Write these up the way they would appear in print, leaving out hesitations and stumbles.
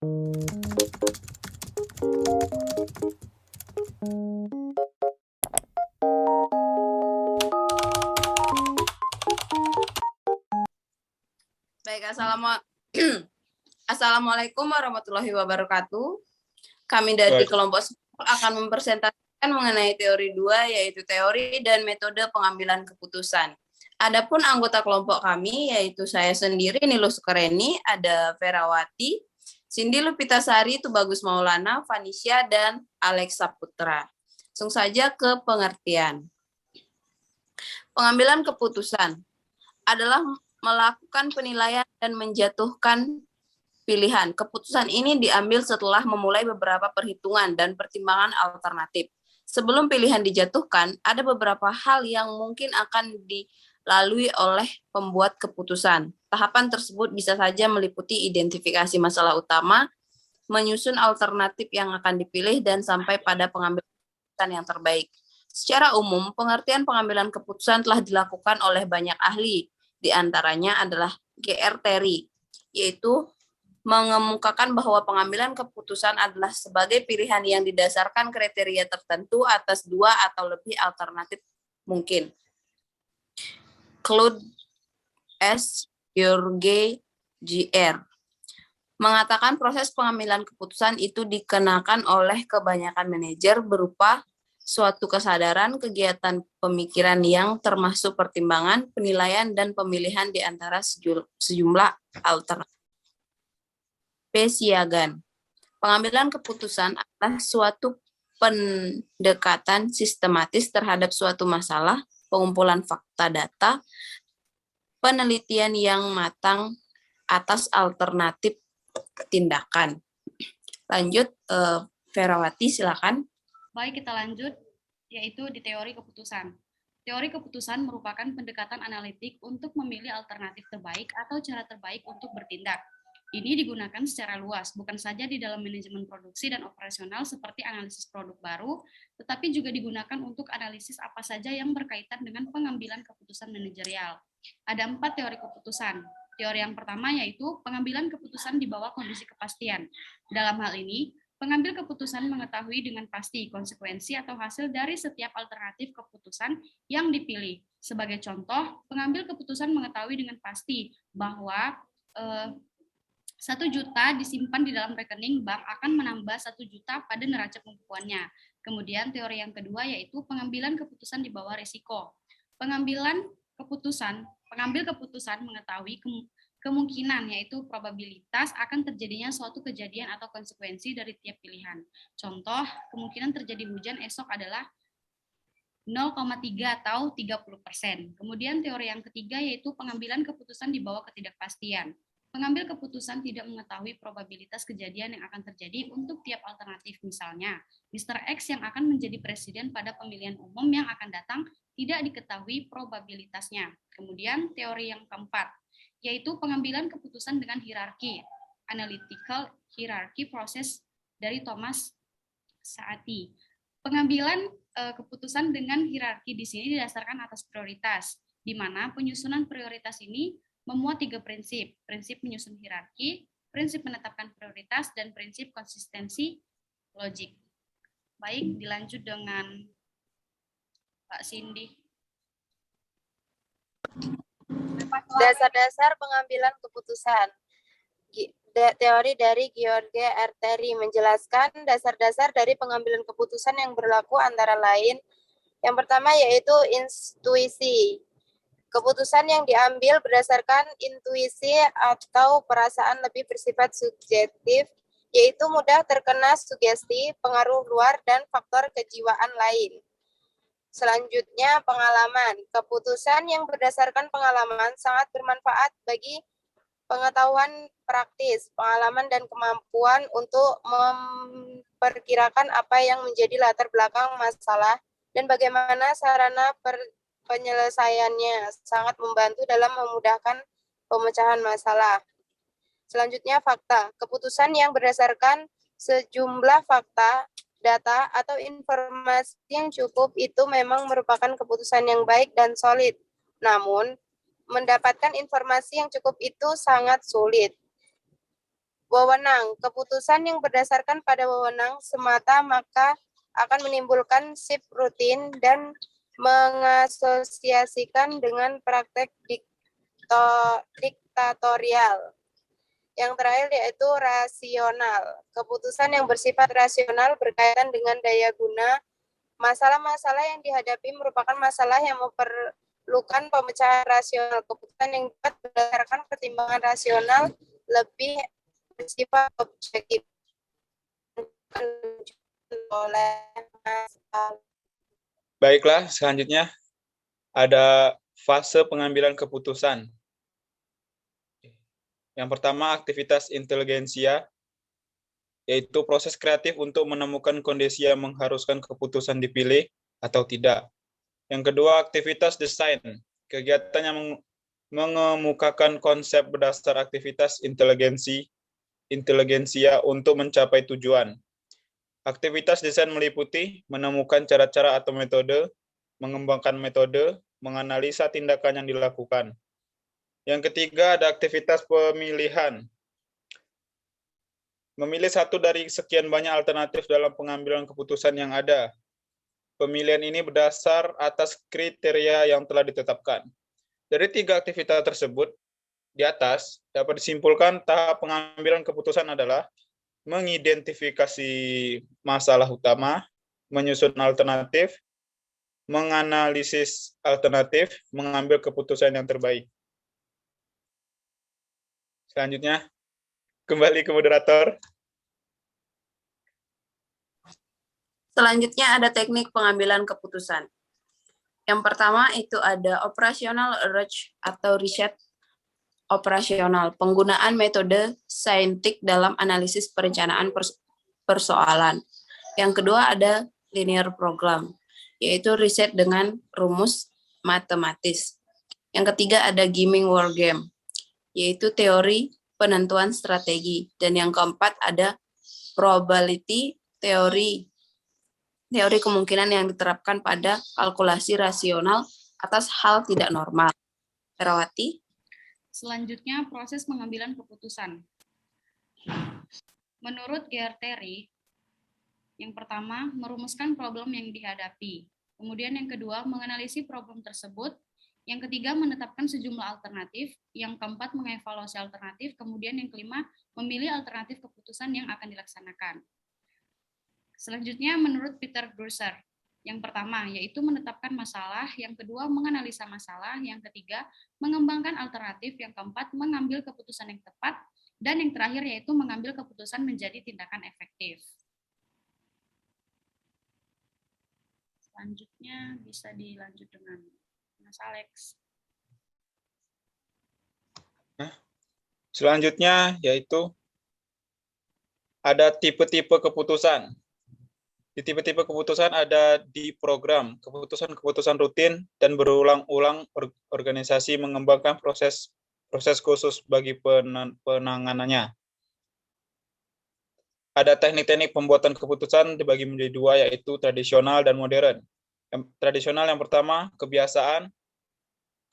Baik, Assalamualaikum warahmatullahi wabarakatuh. Kami dari kelompok 10 akan mempresentasikan mengenai teori 2, yaitu teori dan metode pengambilan keputusan. Adapun anggota kelompok kami, yaitu saya sendiri, Nilo Sukareni, ada Ferawati, Cindy Lupitasari, Tubagus Maulana, Vanisha, dan Alex Saputra. Langsung saja ke pengertian. Pengambilan keputusan adalah melakukan penilaian dan menjatuhkan pilihan. Keputusan ini diambil setelah memulai beberapa perhitungan dan pertimbangan alternatif. Sebelum pilihan dijatuhkan, ada beberapa hal yang mungkin akan dilalui oleh pembuat keputusan. Tahapan tersebut bisa saja meliputi identifikasi masalah utama, menyusun alternatif yang akan dipilih, dan sampai pada pengambilan keputusan yang terbaik. Secara umum, pengertian pengambilan keputusan telah dilakukan oleh banyak ahli, di antaranya adalah G.R. Terry, yaitu mengemukakan bahwa pengambilan keputusan adalah sebagai pilihan yang didasarkan kriteria tertentu atas 2 atau lebih alternatif mungkin. Claude S. George Jr. mengatakan proses pengambilan keputusan itu dikenakan oleh kebanyakan manajer berupa suatu kesadaran, kegiatan pemikiran yang termasuk pertimbangan, penilaian, dan pemilihan di antara sejumlah alternatif. Pesiagan. Pengambilan keputusan adalah suatu pendekatan sistematis terhadap suatu masalah, pengumpulan fakta data, penelitian yang matang atas alternatif tindakan. Lanjut, Ferawati, silakan. Baik, kita lanjut, yaitu di teori keputusan. Teori keputusan merupakan pendekatan analitik untuk memilih alternatif terbaik atau cara terbaik untuk bertindak. Ini digunakan secara luas, bukan saja di dalam manajemen produksi dan operasional seperti analisis produk baru, tetapi juga digunakan untuk analisis apa saja yang berkaitan dengan pengambilan keputusan manajerial. Ada 4 teori keputusan. Teori yang pertama yaitu pengambilan keputusan di bawah kondisi kepastian. Dalam hal ini, pengambil keputusan mengetahui dengan pasti konsekuensi atau hasil dari setiap alternatif keputusan yang dipilih. Sebagai contoh, pengambil keputusan mengetahui dengan pasti bahwa 1 juta disimpan di dalam rekening bank akan menambah 1 juta pada neraca pembukuannya. Kemudian teori yang kedua yaitu pengambilan keputusan di bawah risiko. Pengambil keputusan mengetahui kemungkinan yaitu probabilitas akan terjadinya suatu kejadian atau konsekuensi dari tiap pilihan. Contoh, kemungkinan terjadi hujan esok adalah 0,3 atau 30%. Kemudian teori yang ketiga yaitu pengambilan keputusan di bawah ketidakpastian. Pengambil keputusan tidak mengetahui probabilitas kejadian yang akan terjadi untuk tiap alternatif. Misalnya, Mr. X yang akan menjadi presiden pada pemilihan umum yang akan datang tidak diketahui probabilitasnya. Kemudian teori yang keempat, yaitu pengambilan keputusan dengan hierarki, analytical hierarchy process dari Thomas Saati. Pengambilan keputusan dengan hierarki di sini didasarkan atas prioritas, di mana penyusunan prioritas ini memuat 3 prinsip, prinsip menyusun hierarki, prinsip menetapkan prioritas, dan prinsip konsistensi logik. Baik, dilanjut dengan Pak Cindy. Dasar-dasar pengambilan keputusan. Teori dari George R. Terry menjelaskan dasar-dasar dari pengambilan keputusan yang berlaku antara lain. Yang pertama yaitu intuisi. Keputusan yang diambil berdasarkan intuisi atau perasaan lebih bersifat subjektif, yaitu mudah terkena sugesti, pengaruh luar, dan faktor kejiwaan lain. Selanjutnya, pengalaman. Keputusan yang berdasarkan pengalaman sangat bermanfaat bagi pengetahuan praktis, pengalaman, dan kemampuan untuk memperkirakan apa yang menjadi latar belakang masalah dan bagaimana sarana penyelesaiannya, sangat membantu dalam memudahkan pemecahan masalah. Selanjutnya, fakta. Keputusan yang berdasarkan sejumlah fakta, data, atau informasi yang cukup itu memang merupakan keputusan yang baik dan solid. Namun, mendapatkan informasi yang cukup itu sangat sulit. wewenang. Keputusan yang berdasarkan pada wewenang semata maka akan menimbulkan shift rutin dan mengasosiasikan dengan praktek diktatorial. Yang terakhir yaitu rasional. Keputusan yang bersifat rasional berkaitan dengan daya guna. Masalah-masalah yang dihadapi merupakan masalah yang memerlukan pemecahan rasional. Keputusan yang dapat berdasarkan pertimbangan rasional lebih bersifat objektif oleh masalah. Baiklah, selanjutnya ada fase pengambilan keputusan. Yang pertama, aktivitas inteligensia, yaitu proses kreatif untuk menemukan kondisi yang mengharuskan keputusan dipilih atau tidak. Yang kedua, aktivitas desain, kegiatan yang mengemukakan konsep berdasar aktivitas inteligensia untuk mencapai tujuan. Aktivitas desain meliputi menemukan cara-cara atau metode, mengembangkan metode, menganalisa tindakan yang dilakukan. Yang ketiga, ada aktivitas pemilihan. Memilih satu dari sekian banyak alternatif dalam pengambilan keputusan yang ada. Pemilihan ini berdasar atas kriteria yang telah ditetapkan. Dari tiga aktivitas tersebut, di atas dapat disimpulkan tahap pengambilan keputusan adalah mengidentifikasi masalah utama, menyusun alternatif, menganalisis alternatif, mengambil keputusan yang terbaik. Selanjutnya, kembali ke moderator. Selanjutnya ada teknik pengambilan keputusan. Yang pertama itu ada operational research atau riset operasional, penggunaan metode saintik dalam analisis perencanaan persoalan. Yang kedua ada linear program, yaitu riset dengan rumus matematis. Yang ketiga ada gaming war game, yaitu teori penentuan strategi. Dan yang keempat ada probability teori kemungkinan yang diterapkan pada kalkulasi rasional atas hal tidak normal. Herawati. Selanjutnya, proses pengambilan keputusan. Menurut Guerteri, yang pertama, merumuskan problem yang dihadapi. Kemudian yang kedua, menganalisis problem tersebut. Yang ketiga, menetapkan sejumlah alternatif. Yang keempat, mengevaluasi alternatif. Kemudian yang kelima, memilih alternatif keputusan yang akan dilaksanakan. Selanjutnya, menurut Peter Grusser, yang pertama, yaitu menetapkan masalah. Yang kedua, menganalisa masalah. Yang ketiga, mengembangkan alternatif. Yang keempat, mengambil keputusan yang tepat. Dan yang terakhir, yaitu mengambil keputusan menjadi tindakan efektif. Selanjutnya, bisa dilanjut dengan Mas Alex. Selanjutnya, yaitu ada tipe-tipe keputusan. Di tipe-tipe keputusan ada di program, keputusan-keputusan rutin dan berulang-ulang organisasi mengembangkan proses khusus bagi penanganannya. Ada teknik-teknik pembuatan keputusan dibagi menjadi dua, yaitu tradisional dan modern. Tradisional yang pertama, kebiasaan.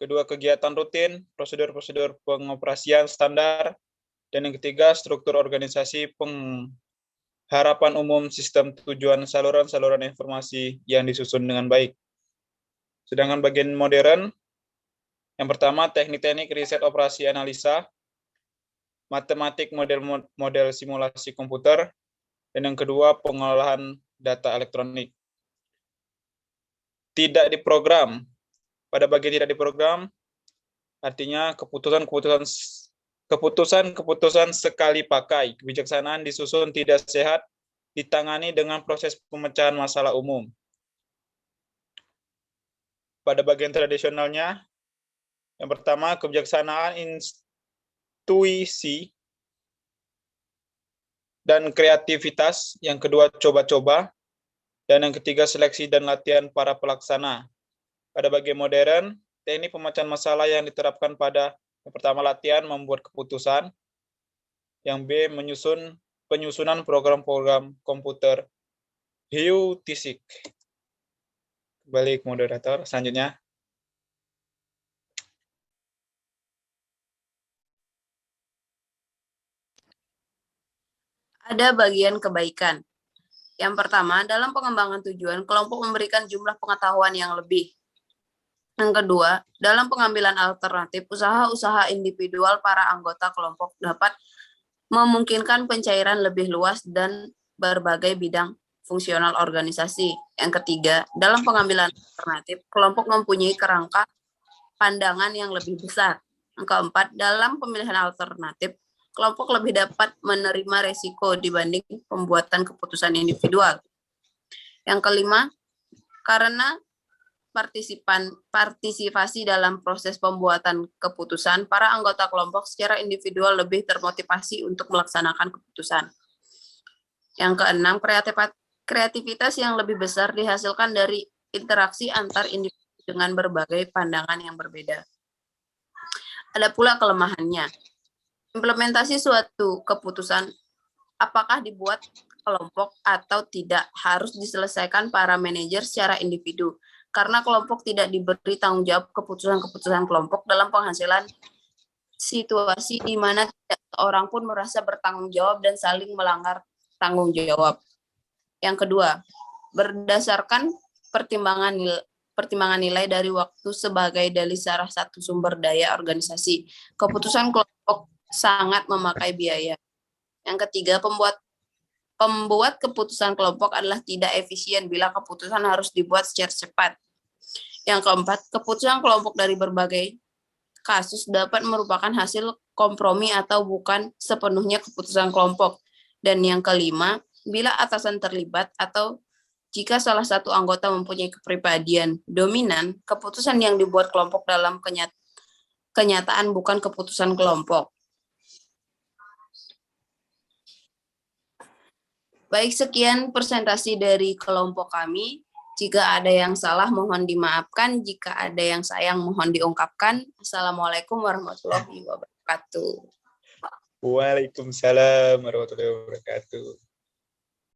Kedua, kegiatan rutin, prosedur-prosedur pengoperasian standar. Dan yang ketiga, struktur organisasi harapan umum sistem tujuan saluran-saluran informasi yang disusun dengan baik. Sedangkan bagian modern, yang pertama teknik-teknik riset operasi analisa, matematik model simulasi komputer, dan yang kedua pengolahan data elektronik. Tidak diprogram. Pada bagian tidak diprogram, artinya keputusan sekali pakai, kebijaksanaan disusun tidak sehat, ditangani dengan proses pemecahan masalah umum. Pada bagian tradisionalnya, yang pertama kebijaksanaan intuisi dan kreativitas, yang kedua coba-coba, dan yang ketiga seleksi dan latihan para pelaksana. Pada bagian modern, teknik pemecahan masalah yang diterapkan pada yang pertama latihan membuat keputusan, yang B penyusunan program-program komputer heuristik. Balik moderator, selanjutnya. Ada bagian kebaikan. Yang pertama, dalam pengembangan tujuan, kelompok memberikan jumlah pengetahuan yang lebih. Yang kedua, dalam pengambilan alternatif, usaha-usaha individual para anggota kelompok dapat memungkinkan pencairan lebih luas dan berbagai bidang fungsional organisasi. Yang ketiga, dalam pengambilan alternatif, kelompok mempunyai kerangka pandangan yang lebih besar. Yang keempat, dalam pemilihan alternatif, kelompok lebih dapat menerima resiko dibanding pembuatan keputusan individual. Yang kelima, karena partisipasi dalam proses pembuatan keputusan, para anggota kelompok secara individual lebih termotivasi untuk melaksanakan keputusan. Yang keenam, kreativitas yang lebih besar dihasilkan dari interaksi antar individu dengan berbagai pandangan yang berbeda. Ada pula kelemahannya. Implementasi suatu keputusan, apakah dibuat kelompok atau tidak, harus diselesaikan para manajer secara individu, karena kelompok tidak diberi tanggung jawab keputusan-keputusan kelompok dalam penghasilan situasi di mana tidak seorang pun merasa bertanggung jawab dan saling melanggar tanggung jawab. Yang kedua, berdasarkan pertimbangan nilai dari waktu sebagai dalih salah satu sumber daya organisasi, keputusan kelompok sangat memakai biaya. Yang ketiga, pembuat keputusan kelompok adalah tidak efisien bila keputusan harus dibuat secara cepat. Yang keempat, keputusan kelompok dari berbagai kasus dapat merupakan hasil kompromi atau bukan sepenuhnya keputusan kelompok. Dan yang kelima, bila atasan terlibat atau jika salah satu anggota mempunyai kepribadian dominan, keputusan yang dibuat kelompok dalam kenyataan bukan keputusan kelompok. Baik, sekian presentasi dari kelompok kami. Jika ada yang salah, mohon dimaafkan. Jika ada yang sayang, mohon diungkapkan. Assalamualaikum warahmatullahi wabarakatuh. Waalaikumsalam warahmatullahi wabarakatuh.